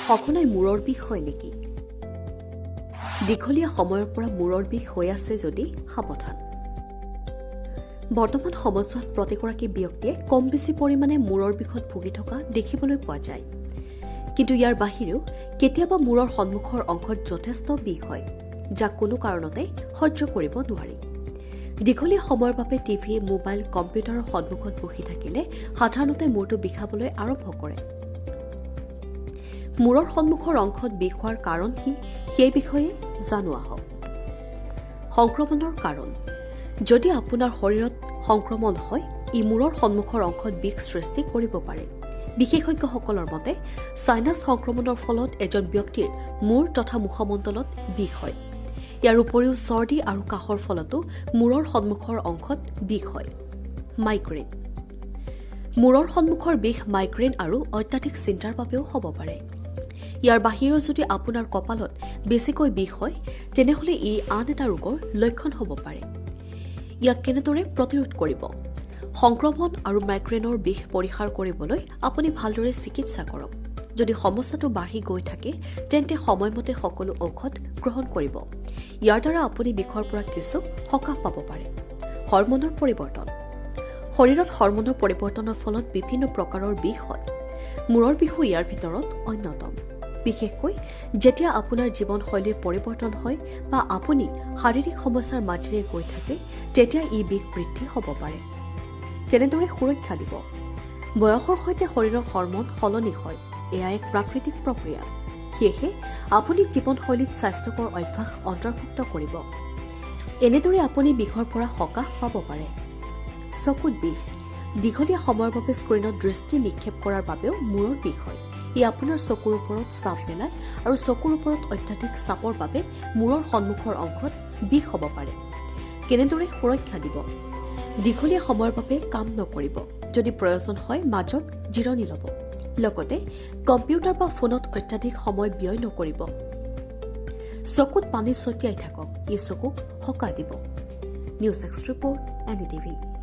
সঘনাই মূৰৰ বিষ হয় নেকি? দীঘলীয়া সময়ৰ পৰা মূৰৰ বিষ হৈ আছে যদি সাৱধান। বৰ্তমান সময়ছোৱাত প্ৰতিগৰাকী ব্যক্তিয়ে কম বেছি পৰিমাণে মূৰৰ বিষত ভুগি থকা দেখিবলৈ পোৱা যায়। কিন্তু ইয়াৰ বাহিৰেও কেতিয়াবা মূৰৰ সন্মুখৰ অংশত যথেষ্ট বিষ হয়, যাক কোনো কাৰণতে সহ্য কৰিব নোৱাৰি। দীঘলীয়া সময়ৰ বাবে টিভি, মোবাইল, কম্পিউটাৰৰ সন্মুখত বহি থাকিলে সাধাৰণতে মূৰটো বিষাবলৈ আৰম্ভ কৰে। মূৰৰ সন্মুখৰ অংশত বিষ হোৱাৰ কাৰণ কি, সেই বিষয়ে জানো আহক। সংক্ৰমণৰ কাৰণ। যদি আপোনাৰ শৰীৰত সংক্ৰমণ হয়, ই মূৰৰ সন্মুখৰ অংশত বিষ সৃষ্টি কৰিব পাৰে। বিশেষজ্ঞসকলৰ মতে চাইনাছ সংক্ৰমণৰ ফলত এজন ব্যক্তিৰ মূৰ তথা মুখমণ্ডলত বিষ হয়। ইয়াৰ উপৰিও চৰ্দি আৰু কাহৰ ফলতো মূৰৰ সন্মুখৰ অংশত বিষ হয়। মাইগ্ৰেইন। মূৰৰ সন্মুখৰ বিষ মাইগ্ৰেইন আৰু অত্যাধিক চিন্তাৰ বাবেও হ'ব পাৰে। ইয়াৰ বাহিৰেও যদি আপোনাৰ কপালত বেছিকৈ বিষ হয়, তেনেহ'লে ই আন এটা ৰোগৰ লক্ষণ হ'ব পাৰে। ইয়াক কেনেদৰে প্ৰতিৰোধ কৰিব? সংক্ৰমণ আৰু মাইগ্ৰেইনৰ বিষ পৰিহাৰ কৰিবলৈ আপুনি ভালদৰে চিকিৎসা কৰক। যদি সমস্যাটো বাঢ়ি গৈ থাকে, তেন্তে সময়মতে সকলো ঔষধ গ্ৰহণ কৰিব। ইয়াৰ দ্বাৰা আপুনি বিষৰ পৰা কিছু সকাহ পাব পাৰে। হৰমনৰ পৰিৱৰ্তন। শৰীৰত হৰমনৰ পৰিৱৰ্তনৰ ফলত বিভিন্ন প্ৰকাৰৰ বিষ হয়। মূৰৰ বিষো ইয়াৰ ভিতৰত অন্যতম। বিশেষকৈ যেতিয়া আপোনাৰ জীৱনশৈলীৰ পৰিৱৰ্তন হয় বা আপুনি শাৰীৰিক সমস্যাৰ মাজেৰে গৈ থাকে, তেতিয়া ই বিষ বৃদ্ধি হ'ব পাৰে। কেনেদৰে সুৰক্ষা দিব? বয়সৰ সৈতে শৰীৰৰ হৰমন সলনি হয়। এয়া এক প্ৰাকৃতিক প্ৰক্ৰিয়া। সেয়েহে আপুনি জীৱনশৈলীত স্বাস্থ্যকৰ অভ্যাস অন্তৰ্ভুক্ত কৰিব। এনেদৰে আপুনি বিষৰ পৰা সকাহ পাব পাৰে। চকুত বিষ। দীঘলীয়া সময়ৰ বাবে স্ক্ৰীণত দৃষ্টি নিক্ষেপ কৰাৰ বাবেও মূৰৰ বিষ হয়। ই আপোনাৰ চকুৰ ওপৰত চাপ পেলায় আৰু চকুৰ ওপৰত অত্যাধিক চাপৰ বাবে মূৰৰ সন্মুখৰ অংশত বিষ হ'ব পাৰে। কেনেদৰে সুৰক্ষা দিব? দীঘলীয়া সময়ৰ বাবে কাম নকৰিব। যদি প্ৰয়োজন হয়, মাজত জিৰণি ল'ব। লগতে কম্পিউটাৰ বা ফোনত অত্যাধিক সময় ব্যয় নকৰিব। চকুত পানী ছটিয়াই থাকক। ই চকুক সকাহ দিব। News x report, NDTV।